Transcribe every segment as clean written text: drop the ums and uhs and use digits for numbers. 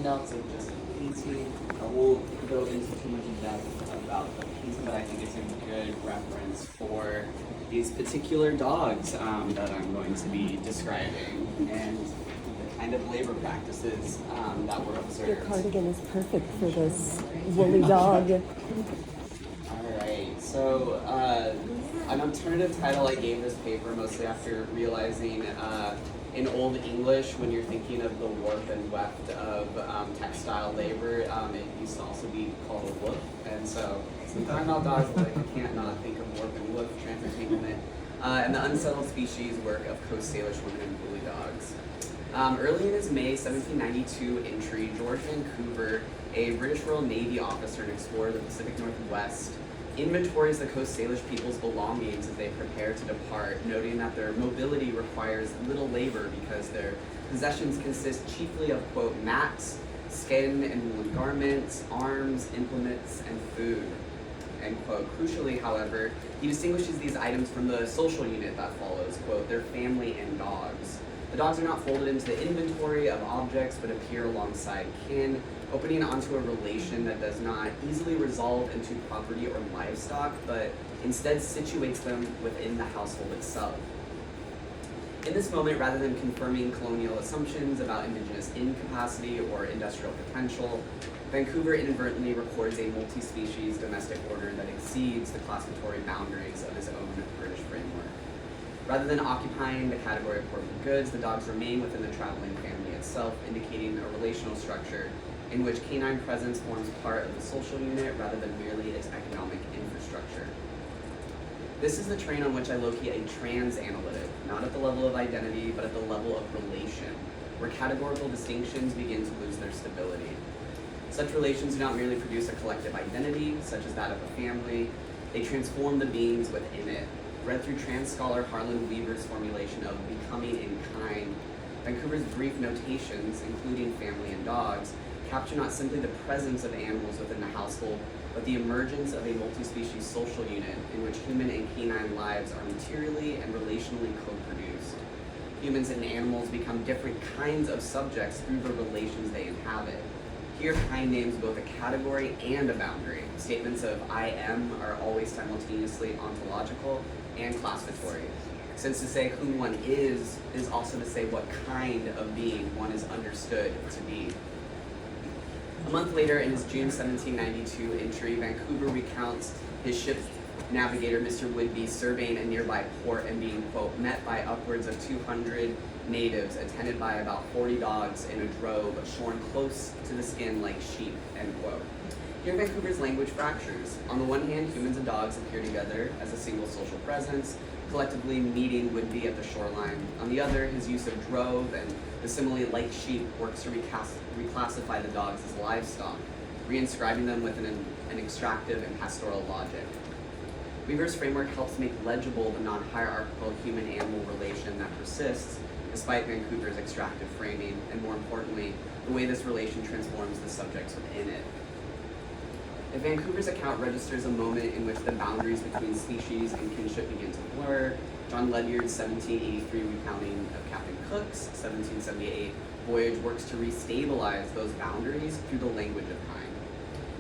handouts of just a painting. I won't go into too much depth about the painting, but I think it's a good reference for these particular dogs that I'm going to be describing and the kind of labor practices that were observed. Your cardigan is perfect for this woolly dog. Alright, so an alternative title I gave this paper mostly after realizing in Old English, when you're thinking of the warp and weft of textile labor, it used to also be called a woof. And so, when talking about dogs, like, I can't not think of warp and woof, Entanglement, and the Unsettled species work of Coast Salish women and woolly dogs. Early in his May 1792 entry, George Vancouver, a British Royal Navy officer and explorer of the Pacific Northwest, inventories the Coast Salish people's belongings as they prepare to depart, noting that their mobility requires little labor because their possessions consist chiefly of, quote, mats, skin and woolen garments, arms, implements, and food, end quote. Crucially, however, he distinguishes these items from the social unit that follows, quote, their family and dogs. The dogs are not folded into the inventory of objects but appear alongside kin, opening onto a relation that does not easily resolve into property or livestock, but instead situates them within the household itself. In this moment, rather than confirming colonial assumptions about indigenous incapacity or industrial potential, Vancouver inadvertently records a multi-species domestic order that exceeds the classificatory boundaries of his own British framework. Rather than occupying the category of portable goods, the dogs remain within the traveling family itself, indicating a relational structure in which canine presence forms part of the social unit rather than merely its economic infrastructure. This is the terrain on which I locate a trans-analytic, not at the level of identity, but at the level of relation, where categorical distinctions begin to lose their stability. Such relations do not merely produce a collective identity, such as that of a family, they transform the beings within it. Read through trans scholar Harlan Weaver's formulation of becoming in kind, Vancouver's brief notations, including family and dogs, capture not simply the presence of animals within the household, but the emergence of a multi-species social unit in which human and canine lives are materially and relationally co-produced. Humans and animals become different kinds of subjects through the relations they inhabit. Here, kind names both a category and a boundary. Statements of I am are always simultaneously ontological and classificatory, since to say who one is also to say what kind of being one is understood to be. A month later, in his June 1792 entry, Vancouver recounts his ship's navigator, Mr. Whidbey, surveying a nearby port and being, quote, met by upwards of 200 natives, attended by about 40 dogs in a drove, shorn close to the skin like sheep, end quote. Here, Vancouver's language fractures. On the one hand, humans and dogs appear together as a single social presence, collectively meeting Whidbey at the shoreline. On the other, his use of drove and the simile like sheep works to reclassify the dogs as livestock, reinscribing them within an extractive and pastoral logic. Weaver's framework helps make legible the non-hierarchical human-animal relation that persists, despite Vancouver's extractive framing, and more importantly, the way this relation transforms the subjects within it. If Vancouver's account registers a moment in which the boundaries between species and kinship begin to blur, John Ledyard's 1783 recounting of Captain Cook's 1778 voyage works to restabilize those boundaries through the language of kind.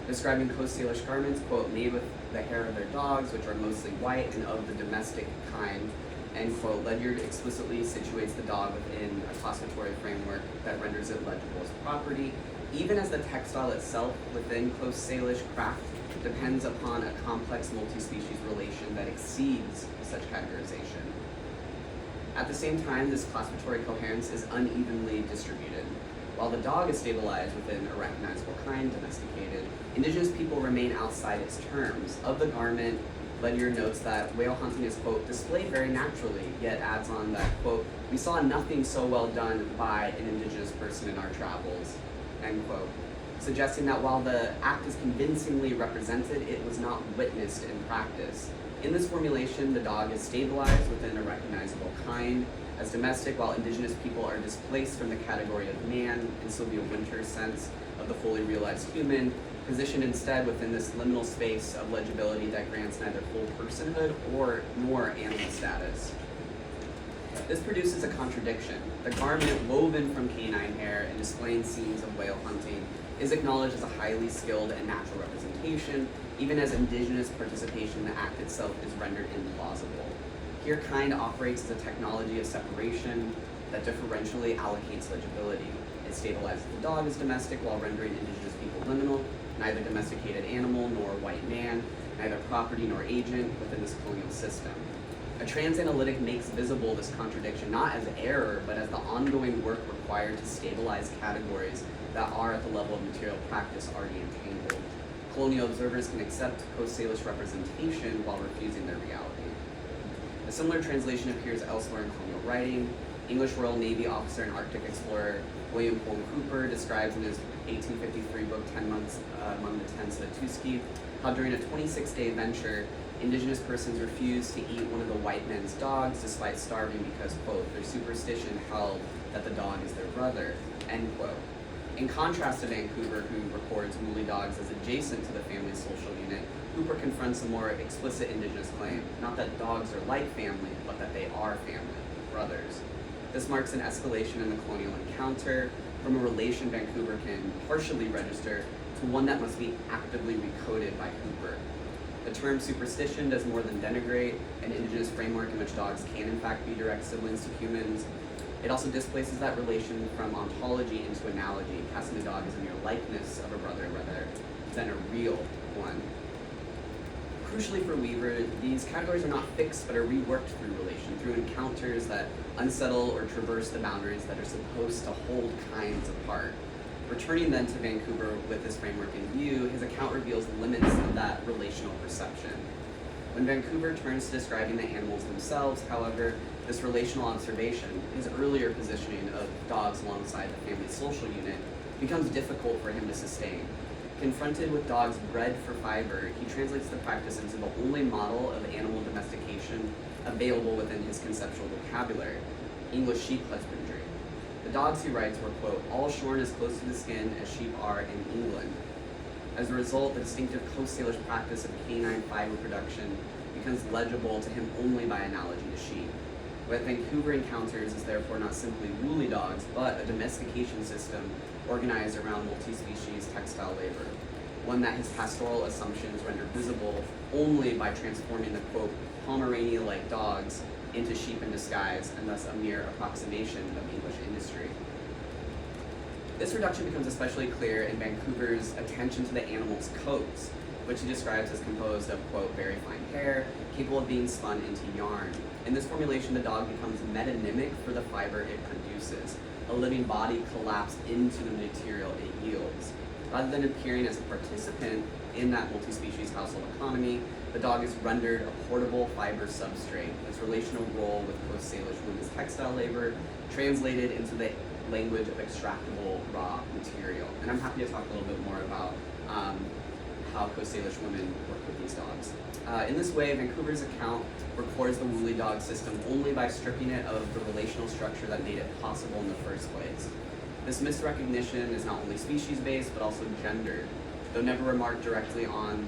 Describing Coast Salish garments, quote, made with the hair of their dogs, which are mostly white and of the domestic kind, end quote, Ledyard explicitly situates the dog within a classificatory framework that renders it legible as property, even as the textile itself within Coast Salish craft depends upon a complex multi-species relation that exceeds such categorization. At the same time, this classificatory coherence is unevenly distributed. While the dog is stabilized within a recognizable kind, domesticated, indigenous people remain outside its terms. Of the garment, Ledyard notes that whale hunting is, quote, displayed very naturally, yet adds on that, quote, we saw nothing so well done by an indigenous person in our travels, end quote, suggesting that while the act is convincingly represented, it was not witnessed in practice. In this formulation, the dog is stabilized within a recognizable kind as domestic, while indigenous people are displaced from the category of man in Sylvia Wynter's sense of the fully realized human, positioned instead within this liminal space of legibility that grants neither full personhood nor animal status. This produces a contradiction. The garment woven from canine hair and displaying scenes of whale hunting is acknowledged as a highly skilled and natural representation, even as indigenous participation in the act itself is rendered implausible. Here, kind operates as a technology of separation that differentially allocates legibility. It stabilizes the dog as domestic while rendering indigenous people liminal, neither domesticated animal nor white man, neither property nor agent within this colonial system. A transanalytic makes visible this contradiction not as error, but as the ongoing work required to stabilize categories that are at the level of material practice already entangled. Colonial observers can accept Coast Salish representation while refusing their reality. A similar translation appears elsewhere in colonial writing. English Royal Navy officer and Arctic explorer William Pole Cooper describes in his 1853 book 10 Months Among the Tents of the Tuskegee how during a 26-day venture, indigenous persons refused to eat one of the white men's dogs despite starving because, quote, their superstition held that the dog is their brother, end quote. In contrast to Vancouver, who records woolly dogs as adjacent to the family's social unit, Cooper confronts a more explicit indigenous claim, not that dogs are like family, but that they are family, brothers. This marks an escalation in the colonial encounter from a relation Vancouver can partially register to one that must be actively recoded by Cooper. The term superstition does more than denigrate an indigenous framework in which dogs can in fact be direct siblings to humans. It also displaces that relation from ontology into analogy, casting the dog as a mere likeness of a brother rather than a real one. Crucially for Weaver, these categories are not fixed but are reworked through relation, through encounters that unsettle or traverse the boundaries that are supposed to hold kinds apart. Returning then to Vancouver with this framework in view, his account reveals the limits of that relational perception. When Vancouver turns to describing the animals themselves, however, this relational observation, his earlier positioning of dogs alongside the family's social unit, becomes difficult for him to sustain. Confronted with dogs bred for fiber, he translates the practice into the only model of animal domestication available within his conceptual vocabulary, English sheep husbandry. The dogs, he writes, were, quote, all shorn as close to the skin as sheep are in England. As a result, the distinctive Coast Salish practice of canine fiber production becomes legible to him only by analogy to sheep. What Vancouver encounters is therefore not simply woolly dogs, but a domestication system organized around multi-species textile labor, one that his pastoral assumptions render visible only by transforming the, quote, Pomerania-like dogs into sheep in disguise, and thus a mere approximation of English industry. This reduction becomes especially clear in Vancouver's attention to the animal's coats, which he describes as composed of, quote, very fine hair, capable of being spun into yarn. In this formulation, the dog becomes metonymic for the fiber it produces, a living body collapsed into the material it yields. Rather than appearing as a participant in that multi-species household economy, the dog is rendered a portable fiber substrate. Its relational role with Coast Salish women's textile labor translated into the language of extractable raw material. And I'm happy to talk a little bit more about how Coast Salish women work with these dogs. In this way, Vancouver's account records the woolly dog system only by stripping it of the relational structure that made it possible in the first place. This misrecognition is not only species-based, but also gendered. Though never remarked directly on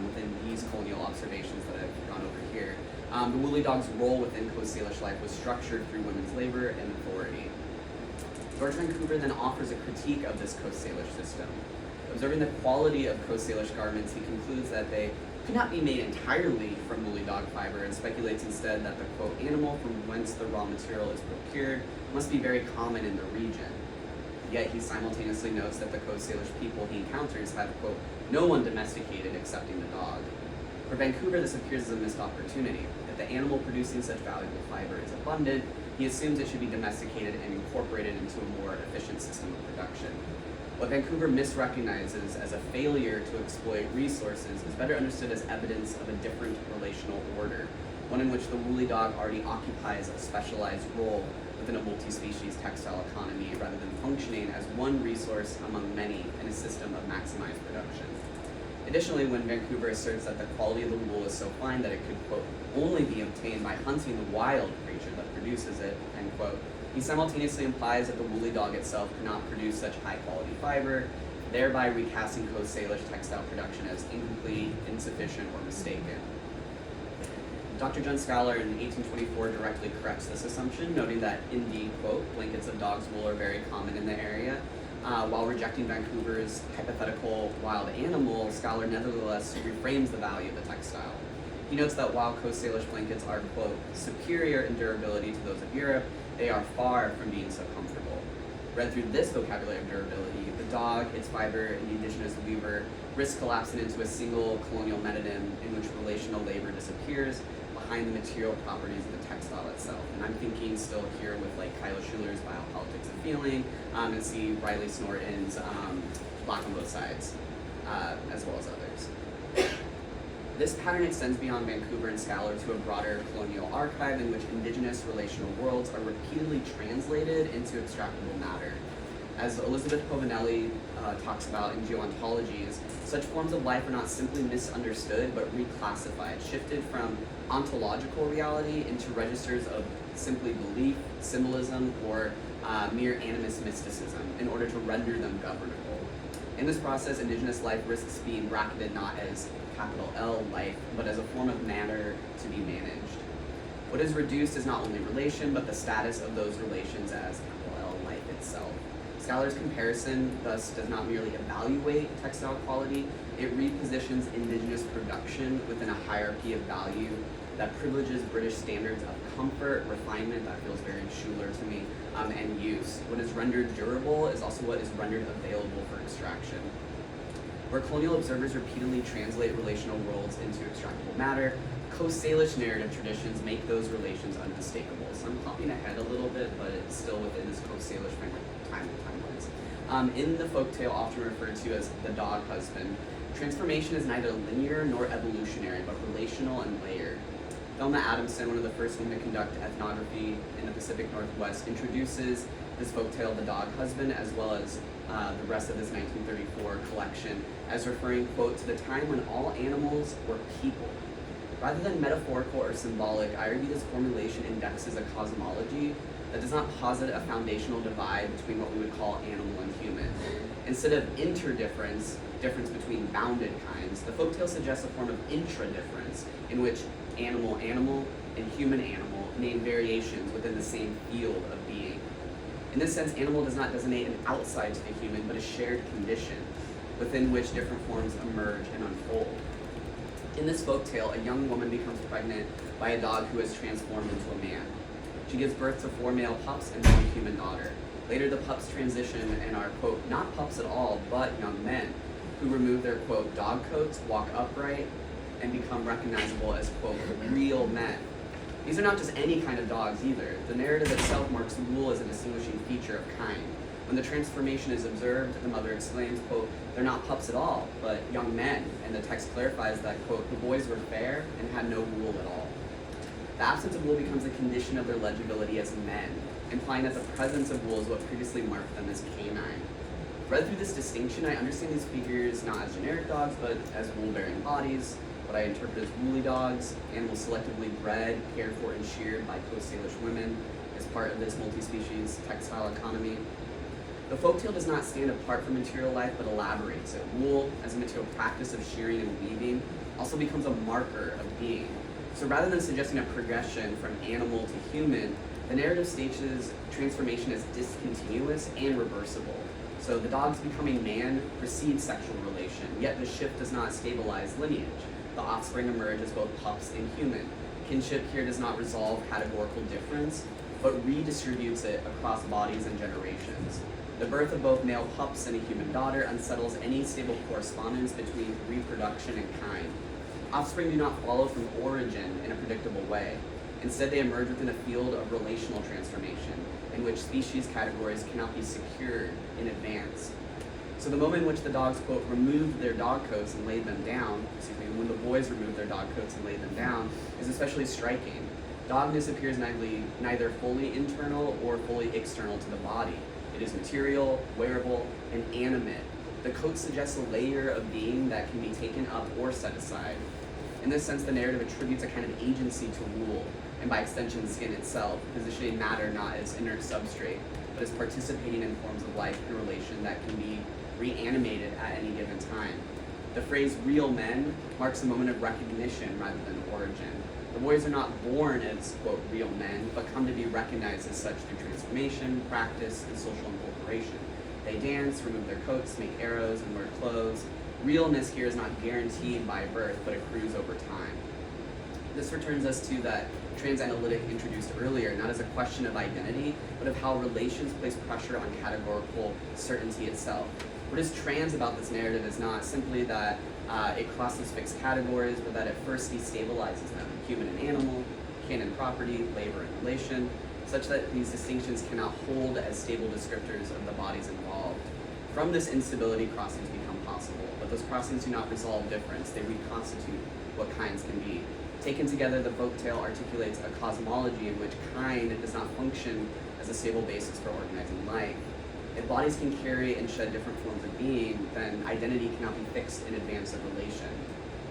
within these colonial observations that I've gone over here, the woolly dog's role within Coast Salish life was structured through women's labor and authority. George Vancouver then offers a critique of this Coast Salish system. Observing the quality of Coast Salish garments, he concludes that they could not be made entirely from woolly dog fiber, and speculates instead that the, quote, animal from whence the raw material is procured must be very common in the region. Yet he simultaneously notes that the Coast Salish people he encounters have, quote, no one domesticated excepting the dog. For Vancouver, this appears as a missed opportunity. If the animal producing such valuable fiber is abundant, he assumes it should be domesticated and incorporated into a more efficient system of production. What Vancouver misrecognizes as a failure to exploit resources is better understood as evidence of a different relational order, one in which the woolly dog already occupies a specialized role within a multi-species textile economy rather than functioning as one resource among many in a system of maximized production. Additionally, when Vancouver asserts that the quality of the wool is so fine that it could, quote, only be obtained by hunting the wild creature that produces it, end quote, he simultaneously implies that the woolly dog itself cannot produce such high-quality fiber, thereby recasting Coast Salish textile production as incomplete, insufficient, or mistaken. Dr. John Scalar in 1824 directly corrects this assumption, noting that indeed, quote, blankets of dog's wool are very common in the area. While rejecting Vancouver's hypothetical wild animal, Scalar nevertheless reframes the value of the textile. He notes that while Coast Salish blankets are, quote, superior in durability to those of Europe, they are far from being so comfortable. Read through this vocabulary of durability, the dog, its fiber, and the indigenous weaver risk collapsing into a single colonial metonym in which relational labor disappears behind the material properties of the textile itself. And I'm thinking still here with like Kyla Schuler's Biopolitics of Feeling, and see Riley Snorton's Black on Both Sides, as well as others. This pattern extends beyond Vancouver and Scalar to a broader colonial archive in which indigenous relational worlds are repeatedly translated into extractable matter. As Elizabeth Povinelli talks about in Geontologies, such forms of life are not simply misunderstood, but reclassified, shifted from ontological reality into registers of simply belief, symbolism, or mere animist mysticism in order to render them governable. In this process, indigenous life risks being bracketed not as capital L life, but as a form of matter to be managed. What is reduced is not only relation, but the status of those relations as capital L life itself. Scalar's comparison thus does not merely evaluate textile quality, it repositions indigenous production within a hierarchy of value that privileges British standards of comfort, refinement, that feels very Schuler to me, and use. What is rendered durable is also what is rendered available for extraction. Where colonial observers repeatedly translate relational worlds into extractable matter, Coast Salish narrative traditions make those relations unmistakable. So I'm hopping ahead a little bit, but it's still within this Coast Salish framework timelines. In the folktale often referred to as the dog husband, transformation is neither linear nor evolutionary, but relational and layered. Thelma Adamson, one of the first women to conduct ethnography in the Pacific Northwest, introduces this folktale, The Dog Husband, as well as the rest of this 1934 collection, as referring, quote, to the time when all animals were people. Rather than metaphorical or symbolic, I argue this formulation indexes a cosmology that does not posit a foundational divide between what we would call animal and human. Instead of interdifference, difference between bounded kinds, the folktale suggests a form of intradifference in which animal and human animal name variations within the same field of being. In this sense, animal does not designate an outside to the human, but a shared condition within which different forms emerge and unfold. In this folktale, a young woman becomes pregnant by a dog who has transformed into a man. She gives birth to 4 male pups and 1 human daughter. Later, the pups transition and are, quote, not pups at all, but young men who remove their, quote, dog coats, walk upright, and become recognizable as, quote, real men. These are not just any kind of dogs either. The narrative itself marks wool as a distinguishing feature of kind. When the transformation is observed, the mother exclaims, quote, they're not pups at all, but young men, and the text clarifies that, quote, the boys were fair and had no wool at all. The absence of wool becomes a condition of their legibility as men, implying that the presence of wool is what previously marked them as canine. Read through this distinction, I understand these figures not as generic dogs, but as wool-bearing bodies, what I interpret as woolly dogs, animals selectively bred, cared for, and sheared by Coast Salish women as part of this multi-species textile economy. The folktale does not stand apart from material life, but elaborates it. Wool, as a material practice of shearing and weaving, also becomes a marker of being. So rather than suggesting a progression from animal to human, the narrative stages transformation as discontinuous and reversible. So the dog's becoming man precedes sexual relation, yet the shift does not stabilize lineage. The offspring emerge as both pups and human. Kinship here does not resolve categorical difference, but redistributes it across bodies and generations. The birth of both male pups and a human daughter unsettles any stable correspondence between reproduction and kind. Offspring do not follow from origin in a predictable way. Instead, they emerge within a field of relational transformation, in which species categories cannot be secured in advance. So the moment in which the dogs, quote, removed their dog coats and laid them down, when the boys removed their dog coats and laid them down, is especially striking. Dogness appears neither fully internal or fully external to the body. It is material, wearable, and animate. The coat suggests a layer of being that can be taken up or set aside. In this sense, the narrative attributes a kind of agency to wool, and by extension, the skin itself, positioning matter not as inert substrate, but as participating in forms of life and relation that can be reanimated at any given time. The phrase real men marks a moment of recognition rather than origin. The boys are not born as, quote, real men, but come to be recognized as such through transformation, practice, and social incorporation. They dance, remove their coats, make arrows, and wear clothes. Realness here is not guaranteed by birth, but accrues over time. This returns us to that transanalytic introduced earlier, not as a question of identity, but of how relations place pressure on categorical certainty itself. What is trans about this narrative is not simply that it crosses fixed categories, but that it first destabilizes them, human and animal, kin and property, labor and relation, such that these distinctions cannot hold as stable descriptors of the bodies involved. From this instability, crossings become possible, but those crossings do not resolve difference, they reconstitute what kinds can be. Taken together, the folktale articulates a cosmology in which kind does not function as a stable basis for organizing life. If bodies can carry and shed different forms of being, then identity cannot be fixed in advance of relation.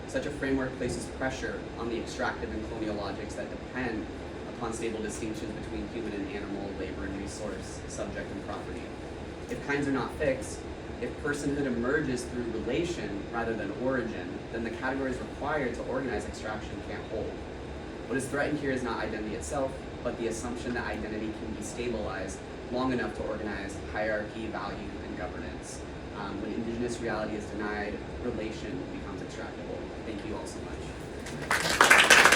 Such a framework places pressure on the extractive and colonial logics that depend upon stable distinctions between human and animal, labor and resource, subject and property. If kinds are not fixed, if personhood emerges through relation rather than origin, then the categories required to organize extraction can't hold. What is threatened here is not identity itself, but the assumption that identity can be stabilized long enough to organize hierarchy, value, and governance. When indigenous reality is denied, relation becomes extractable. Thank you all so much.